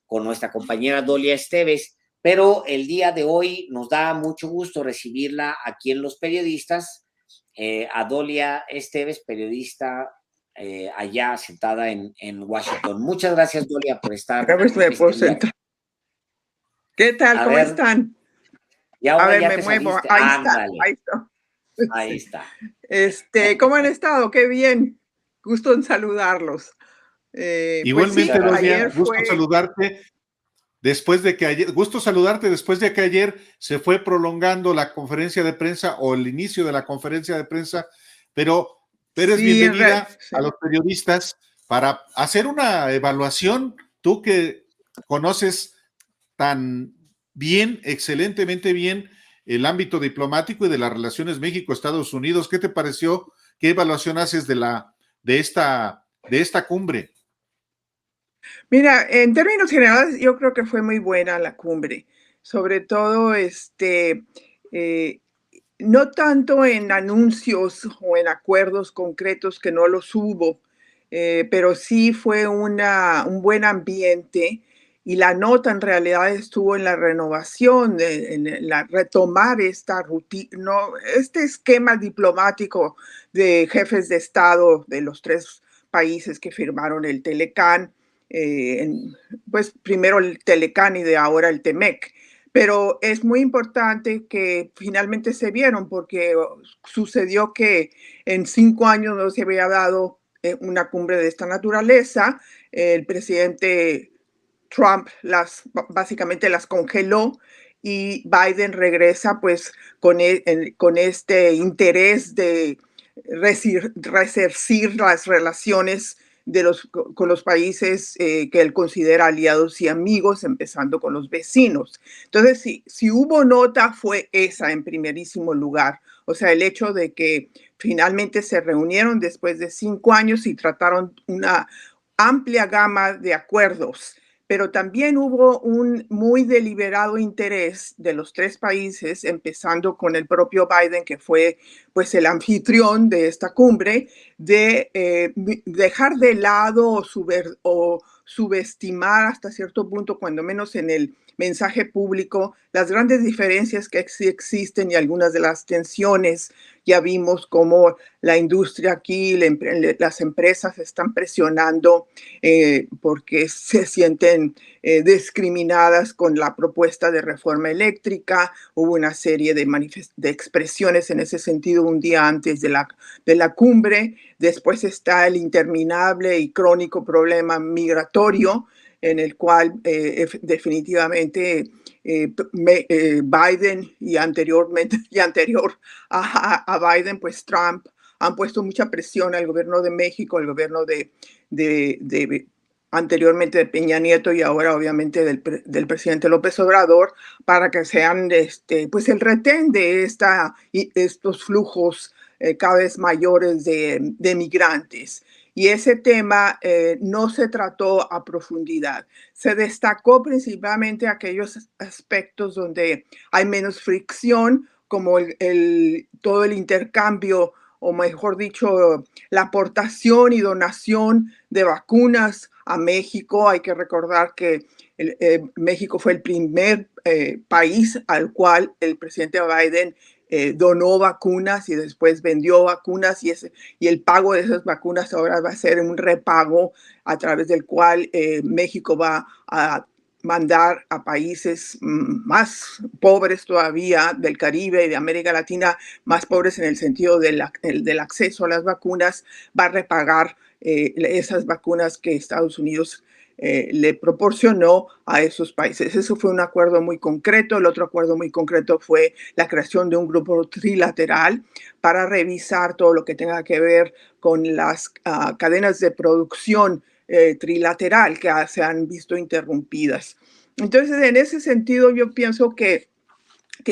con nuestra compañera Dolia Esteves, pero el día de hoy nos da mucho gusto recibirla aquí en Los Periodistas, a Dolia Esteves, periodista allá sentada en Washington. Muchas gracias, Dolia, por estar A ver si me puedo sentar. ¿Qué tal? ¿Cómo están? Y ahora a ver, ya me te muevo. saliste. Ahí Ándale. está. Ahí está. ¿Cómo han estado? Qué bien. Gusto en saludarlos. Igualmente, pues sí, ayer gusto saludarte. Gusto saludarte después de que ayer se fue prolongando la conferencia de prensa o el inicio de la conferencia de prensa, pero eres bienvenida a Los Periodistas para hacer una evaluación, tú que conoces tan bien, excelentemente bien el ámbito diplomático y de las relaciones México-Estados Unidos. ¿Qué te pareció? ¿Qué evaluación haces de esta cumbre? Mira, en términos generales, yo creo que fue muy buena la cumbre, sobre todo no tanto en anuncios o en acuerdos concretos que no los hubo, pero sí fue un buen ambiente y la nota en realidad estuvo en la renovación, en la retomar esta rutina, no, este esquema diplomático de jefes de Estado de los tres países que firmaron el Telecán, pues primero el Telecán y de ahora el Temec. Pero es muy importante que finalmente se vieron porque sucedió que en 5 años no se había dado una cumbre de esta naturaleza. El presidente Trump básicamente las congeló y Biden regresa pues con este interés de resarcir las relaciones con los países que él considera aliados y amigos, empezando con los vecinos. Entonces, si hubo nota, fue esa en primerísimo lugar. O sea, el hecho de que finalmente se reunieron después de 5 años y trataron una amplia gama de acuerdos, pero también hubo un muy deliberado interés de los tres países, empezando con el propio Biden, que fue pues el anfitrión de esta cumbre, de dejar de lado o subestimar hasta cierto punto, cuando menos en el mensaje público, las grandes diferencias que existen y algunas de las tensiones. Ya vimos cómo la industria aquí, las empresas están presionando porque se sienten discriminadas con la propuesta de reforma eléctrica. Hubo una serie de expresiones en ese sentido un día antes de la cumbre. Después está el interminable y crónico problema migratorio, en el cual definitivamente Biden y anterior a Biden, pues Trump han puesto mucha presión al gobierno de México, al gobierno de anteriormente de Peña Nieto y ahora obviamente del presidente López Obrador, para que sean pues el retén de estos flujos cada vez mayores de migrantes. Y ese tema no se trató a profundidad. Se destacó principalmente aquellos aspectos donde hay menos fricción, como todo el intercambio, o mejor dicho, la aportación y donación de vacunas a México. Hay que recordar que México fue el primer país al cual el presidente Biden donó vacunas y después vendió vacunas, y el pago de esas vacunas ahora va a ser un repago a través del cual México va a mandar a países más pobres todavía del Caribe y de América Latina, más pobres en el sentido del acceso a las vacunas, va a repagar esas vacunas que Estados Unidos le proporcionó a esos países. Eso fue un acuerdo muy concreto. El otro acuerdo muy concreto fue la creación de un grupo trilateral para revisar todo lo que tenga que ver con las cadenas de producción trilateral que se han visto interrumpidas. Entonces, en ese sentido, yo pienso que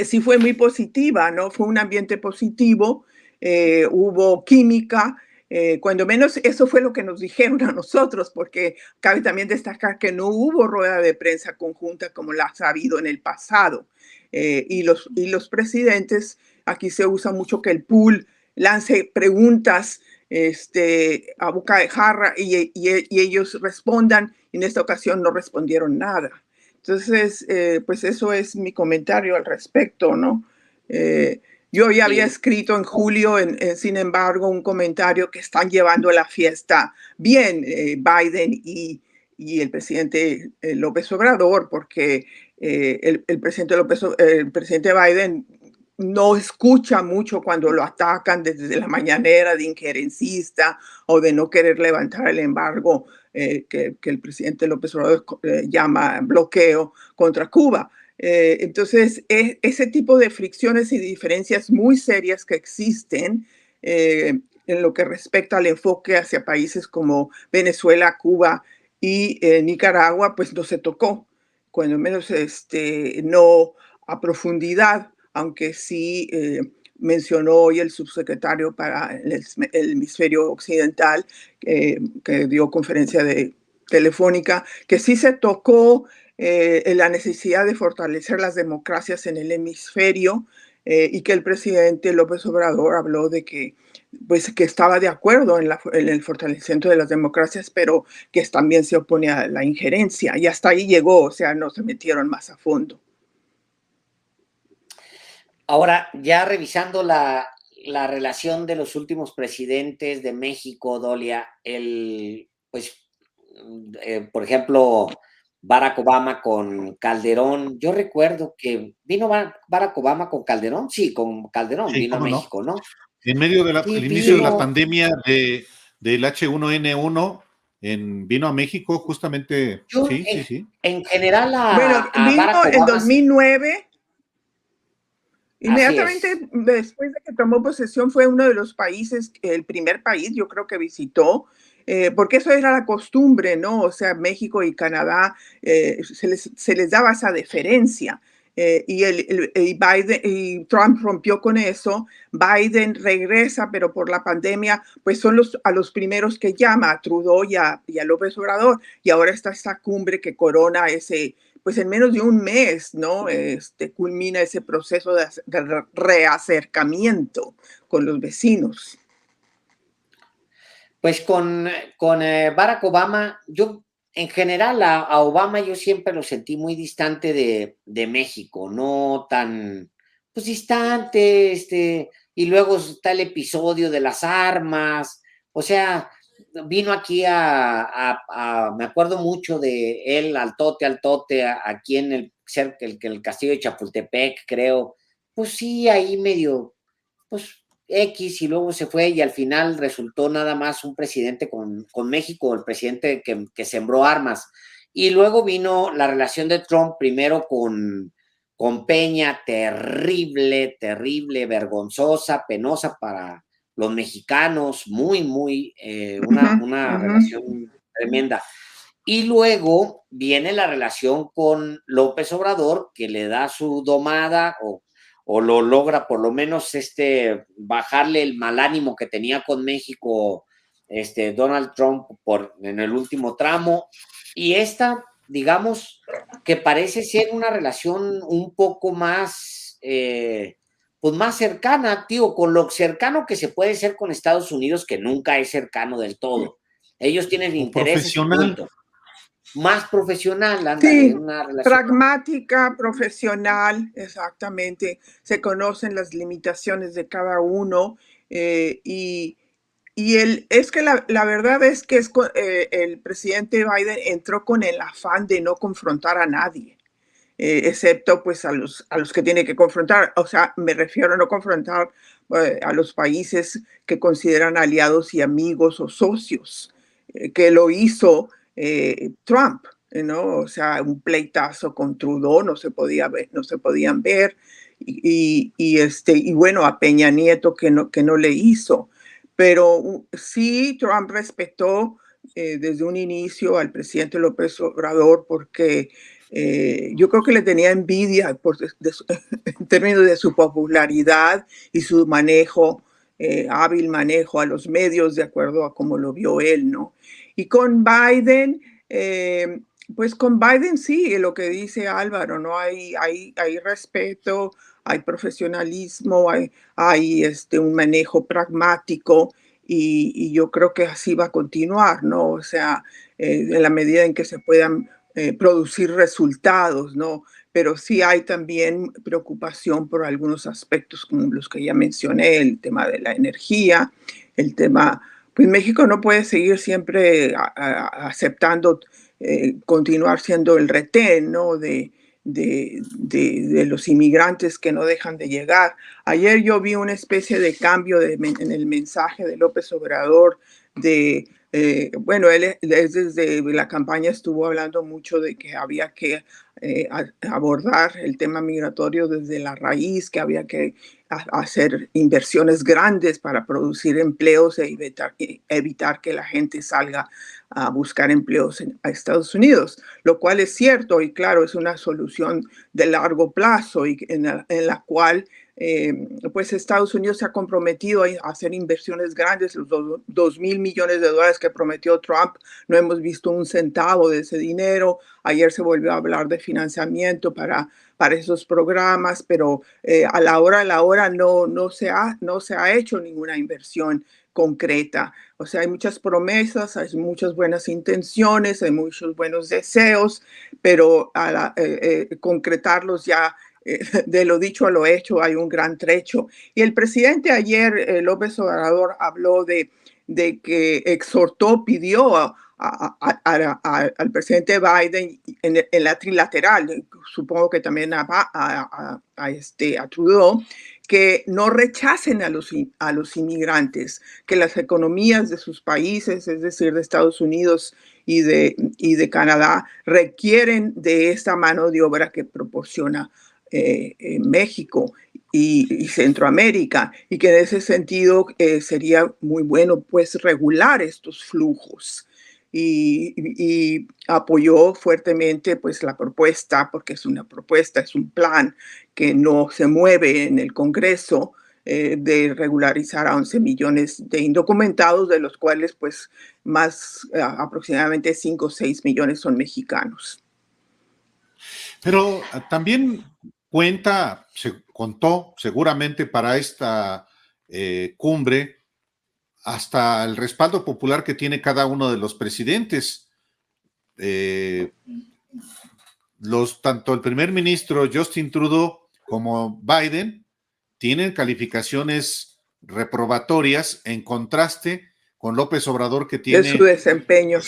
sí fue muy positiva, ¿no? Fue un ambiente positivo, hubo química, cuando menos eso fue lo que nos dijeron a nosotros, porque cabe también destacar que no hubo rueda de prensa conjunta como las ha habido en el pasado. Y los presidentes, aquí se usa mucho que el pool lance preguntas a boca de jarra y ellos respondan. En esta ocasión no respondieron nada. Entonces, pues eso es mi comentario al respecto, ¿no? Yo ya había escrito en julio, sin embargo, un comentario que están llevando la fiesta bien Biden y el presidente López Obrador, porque el presidente Biden no escucha mucho cuando lo atacan desde la mañanera de injerencista o de no querer levantar el embargo que el presidente López Obrador llama bloqueo contra Cuba. Entonces, ese tipo de fricciones y diferencias muy serias que existen en lo que respecta al enfoque hacia países como Venezuela, Cuba y Nicaragua, pues no se tocó, cuando menos no a profundidad, aunque sí mencionó hoy el subsecretario para el hemisferio occidental, que dio conferencia telefónica, que sí se tocó la necesidad de fortalecer las democracias en el hemisferio y que el presidente López Obrador habló de que, pues, que estaba de acuerdo en el fortalecimiento de las democracias, pero que también se opone a la injerencia. Y hasta ahí llegó, o sea, no se metieron más a fondo. Ahora, ya revisando la relación de los últimos presidentes de México, Dolia, por ejemplo, Barack Obama con Calderón. Yo recuerdo que vino Barack Obama con Calderón, sí, con Calderón Sí, vino a cómo no. México, ¿no? En medio del Sí, inicio de la vino. pandemia del H1N1, vino a México justamente, Yo, sí. en general, Bueno, a vino Barack en Obama. 2009. Así es. Inmediatamente después de que tomó posesión fue uno de los países, el primer país yo creo que visitó, porque eso era la costumbre, ¿no? O sea, México y Canadá se les daba esa deferencia. Y Biden y Trump rompió con eso. Biden regresa, pero por la pandemia, pues son a los primeros que llama, a Trudeau y a López Obrador. Y ahora está esta cumbre que corona ese, pues en menos de un mes, ¿no? Culmina ese proceso de reacercamiento con los vecinos. Pues con Barack Obama, yo en general a Obama yo siempre lo sentí muy distante de México, no tan, pues distante, y luego está el episodio de las armas, o sea, vino aquí me acuerdo mucho de él, al tote, aquí en cerca el castillo de Chapultepec, creo, pues sí, ahí medio, pues X y luego se fue y al final resultó nada más un presidente con México, el presidente que sembró armas. Y luego vino la relación de Trump primero con Peña, terrible, vergonzosa, penosa para los mexicanos, muy, una relación tremenda. Y luego viene la relación con López Obrador, que le da su domada o lo logra por lo menos bajarle el mal ánimo que tenía con México Donald Trump en el último tramo. Y digamos, que parece ser una relación un poco más, pues más cercana, tío, con lo cercano que se puede ser con Estados Unidos, que nunca es cercano del todo. Ellos tienen intereses y punto. Más profesional, ándale, Sí, una relación pragmática, profesional, exactamente. Se conocen las limitaciones de cada uno es que la verdad es que el presidente Biden entró con el afán de no confrontar a nadie, excepto pues a los que tiene que confrontar. O sea, me refiero a no confrontar a los países que consideran aliados y amigos o socios, que lo hizo Trump, ¿no? O sea, un pleitazo con Trudeau no se podía ver, no se podían ver. Y bueno, a Peña Nieto que no le hizo. Pero sí, Trump respetó desde un inicio al presidente López Obrador porque yo creo que le tenía envidia en términos de su popularidad y su manejo, hábil manejo a los medios, de acuerdo a cómo lo vio él, ¿no? Y con Biden, pues con Biden sí, lo que dice Álvaro, ¿no? Hay respeto, hay profesionalismo, hay un manejo pragmático y yo creo que así va a continuar, ¿no? O sea, en la medida en que se puedan producir resultados, ¿no? Pero sí hay también preocupación por algunos aspectos como los que ya mencioné, el tema de la energía, el tema, pues México no puede seguir siempre aceptando, continuar siendo el retén, ¿no? De los inmigrantes que no dejan de llegar. Ayer yo vi una especie de cambio en el mensaje de López Obrador bueno, él desde la campaña estuvo hablando mucho de que había que abordar el tema migratorio desde la raíz, que había que hacer inversiones grandes para producir empleos e evitar que la gente salga a buscar empleos a Estados Unidos, lo cual es cierto y claro, es una solución de largo plazo y en la cual pues Estados Unidos se ha comprometido a hacer inversiones grandes, los 2.000 millones de dólares que prometió Trump, no hemos visto un centavo de ese dinero. Ayer se volvió a hablar de financiamiento para esos programas, pero a la hora no se ha hecho ninguna inversión concreta. O sea, hay muchas promesas, hay muchas buenas intenciones, hay muchos buenos deseos, pero concretarlos ya de lo dicho a lo hecho hay un gran trecho. Y el presidente ayer, López Obrador, habló de que exhortó, pidió al presidente Biden en la trilateral, supongo que también a Trudeau, que no rechacen a los inmigrantes, que las economías de sus países, es decir, de Estados Unidos y de Canadá, requieren de esta mano de obra que proporciona México y Centroamérica, y que en ese sentido sería muy bueno pues regular estos flujos. Y apoyó fuertemente pues la propuesta, porque es una propuesta, es un plan que no se mueve en el Congreso, de regularizar a 11 millones de indocumentados, de los cuales pues más aproximadamente 5 o 6 millones son mexicanos. Pero también se contó seguramente para esta cumbre hasta el respaldo popular que tiene cada uno de los presidentes. Tanto el primer ministro Justin Trudeau como Biden tienen calificaciones reprobatorias en contraste con López Obrador, que tiene de su desempeño.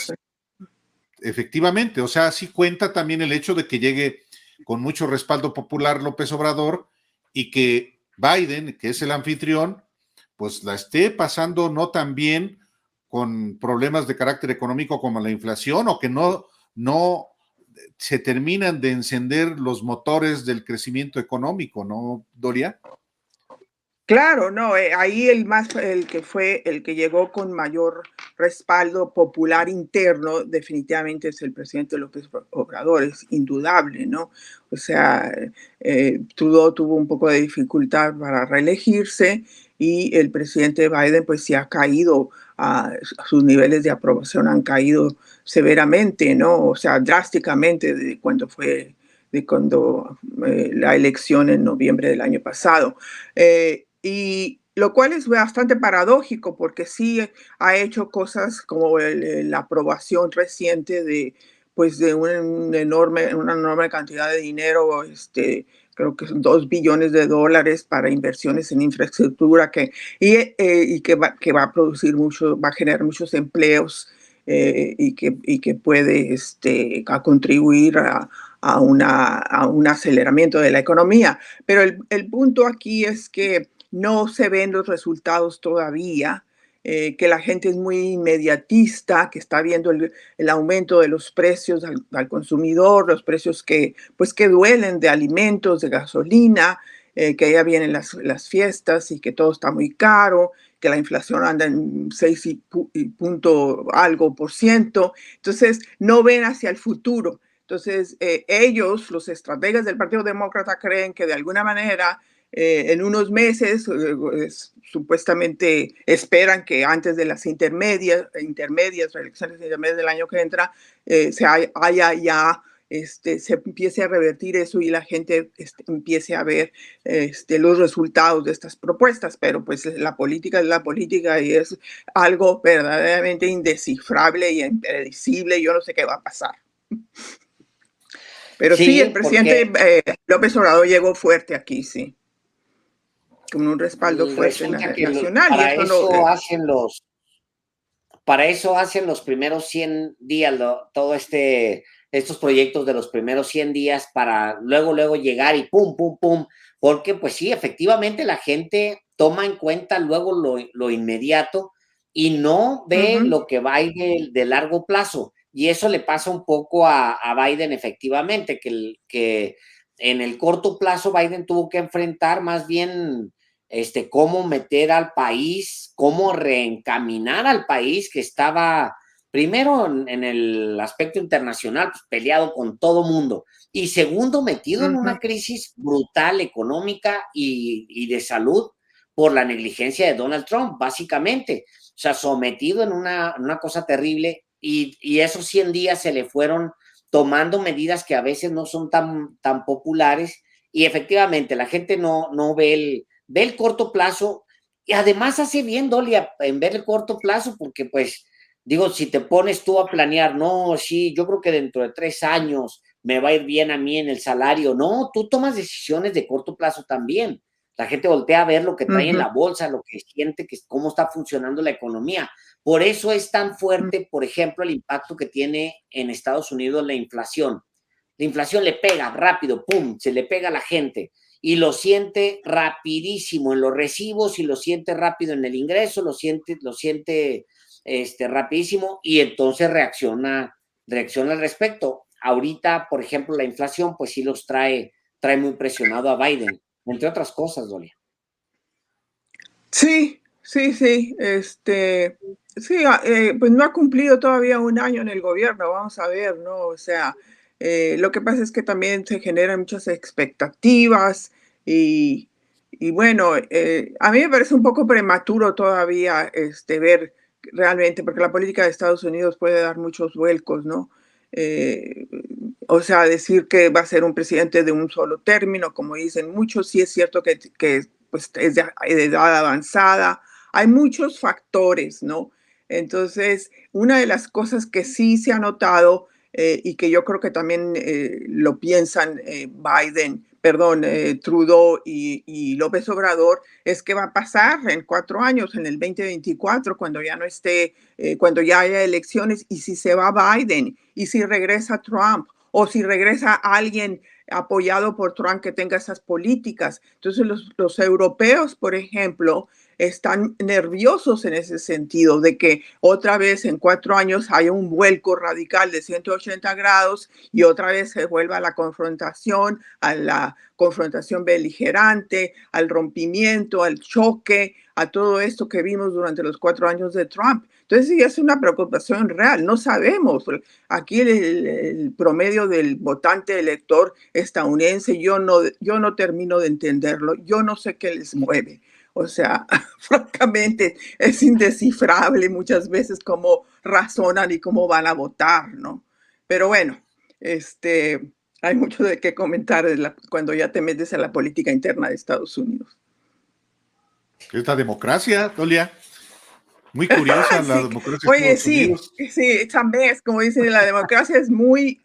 Efectivamente, o sea, sí cuenta también el hecho de que llegue con mucho respaldo popular López Obrador y que Biden, que es el anfitrión, pues la esté pasando no tan bien, con problemas de carácter económico como la inflación, o que no se terminan de encender los motores del crecimiento económico, ¿no, Doria? Claro, no, ahí el que llegó con mayor respaldo popular interno definitivamente es el presidente López Obrador, es indudable, ¿no? O sea, Trudeau tuvo un poco de dificultad para reelegirse y el presidente Biden pues sí ha caído, sus niveles de aprobación han caído severamente, ¿no? O sea, drásticamente de cuando la elección en noviembre del año pasado. Y lo cual es bastante paradójico porque sí ha hecho cosas como la aprobación reciente de una enorme cantidad de dinero, creo que son 2 billones de dólares para inversiones en infraestructura y que va a producir va a generar muchos empleos, y que puede contribuir a un aceleramiento de la economía. Pero el punto aquí es que no se ven los resultados todavía, que la gente es muy inmediatista, que está viendo el aumento de los precios al consumidor, los precios que duelen de alimentos, de gasolina, que ya vienen las fiestas y que todo está muy caro, que la inflación anda en 6 y punto algo por ciento. Entonces, no ven hacia el futuro. Entonces, ellos, los estrategas del Partido Demócrata, creen que de alguna manera en unos meses, supuestamente esperan que antes de las elecciones intermedias del año que entra, se haya ya se empiece a revertir eso y la gente empiece a ver los resultados de estas propuestas. Pero pues la política es la política y es algo verdaderamente indescifrable y impredecible. Yo no sé qué va a pasar. Pero sí, el presidente López Obrador llegó fuerte aquí, sí, con un respaldo fuerte nacional. Para eso hacen los primeros 100 días, estos proyectos de los primeros 100 días para luego llegar y pum, pum, pum, porque pues sí, efectivamente la gente toma en cuenta luego lo inmediato y no ve lo que va a ir de largo plazo. Y eso le pasa un poco a Biden, efectivamente, que en el corto plazo Biden tuvo que enfrentar más bien cómo meter al país, cómo reencaminar al país que estaba primero en el aspecto internacional, pues, peleado con todo mundo, y segundo, metido en una crisis brutal económica y de salud por la negligencia de Donald Trump, básicamente. O sea, sometido en una cosa terrible, y esos 100 días se le fueron tomando medidas que a veces no son tan populares, y efectivamente la gente no ve el corto plazo, y además hace bien, Dolia, en ver el corto plazo, porque pues, digo, si te pones tú a planear, no, sí, yo creo que dentro de 3 años me va a ir bien a mí en el salario, no, tú tomas decisiones de corto plazo también. La gente voltea a ver lo que trae en la bolsa, lo que siente, cómo está funcionando la economía. Por eso es tan fuerte, por ejemplo, el impacto que tiene en Estados Unidos la inflación. La inflación le pega rápido, pum, se le pega a la gente y lo siente rapidísimo en los recibos y lo siente rápido en el ingreso, lo siente rapidísimo, y entonces reacciona al respecto. Ahorita, por ejemplo, la inflación, pues sí los trae muy presionado a Biden, entre otras cosas, Dolia. Sí. Sí, pues no ha cumplido todavía 1 año en el gobierno, vamos a ver, ¿no? O sea, lo que pasa es que también se generan muchas expectativas y bueno, a mí me parece un poco prematuro todavía ver realmente, porque la política de Estados Unidos puede dar muchos vuelcos, ¿no? O sea, decir que va a ser un presidente de un solo término, como dicen muchos, sí es cierto que pues, es de edad avanzada. Hay muchos factores, ¿no? Entonces, una de las cosas que sí se ha notado y que yo creo que también lo piensan Trudeau y López Obrador, es que va a pasar en 4 años, en el 2024, cuando ya no esté, cuando ya haya elecciones, y si se va Biden, y si regresa Trump, o si regresa alguien apoyado por Trump que tenga esas políticas. Entonces los europeos, por ejemplo, están nerviosos en ese sentido de que otra vez en 4 años haya un vuelco radical de 180 grados y otra vez se vuelva a la confrontación beligerante, al rompimiento, al choque, a todo esto que vimos durante los 4 años de Trump. Entonces sí es una preocupación real, no sabemos. Aquí el promedio del votante elector estadounidense, yo no termino de entenderlo, yo no sé qué les mueve. O sea, francamente es indescifrable muchas veces cómo razonan y cómo van a votar, ¿no? Pero bueno, hay mucho de qué comentar cuando ya te metes a la política interna de Estados Unidos. Esta democracia, Dolia, muy curiosa la democracia de Estados Unidos. Sí, también es como dicen, la democracia es muy,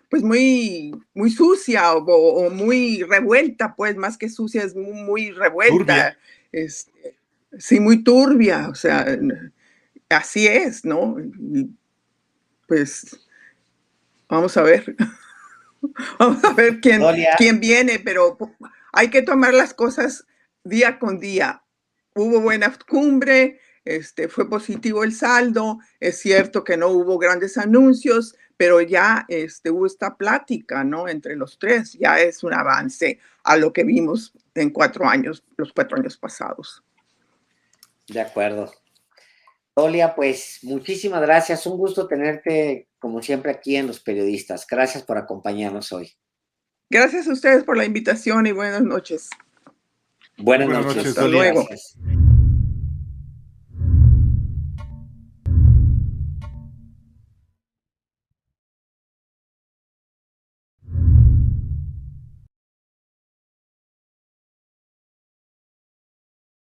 pues muy sucia o muy revuelta, pues más que sucia, es muy revuelta. Sí, muy turbia, o sea, así es, ¿no? Y pues vamos a ver. Vamos a ver quién viene, pero hay que tomar las cosas día con día. Hubo buena cumbre, fue positivo el saldo, es cierto que no hubo grandes anuncios, pero ya hubo esta plática, ¿no? Entre los tres, ya es un avance a lo que vimos en 4 años, los 4 años pasados. De acuerdo. Dolia, pues muchísimas gracias. Un gusto tenerte, como siempre, aquí en Los Periodistas. Gracias por acompañarnos hoy. Gracias a ustedes por la invitación y buenas noches. Buenas noches. Hasta luego. Gracias.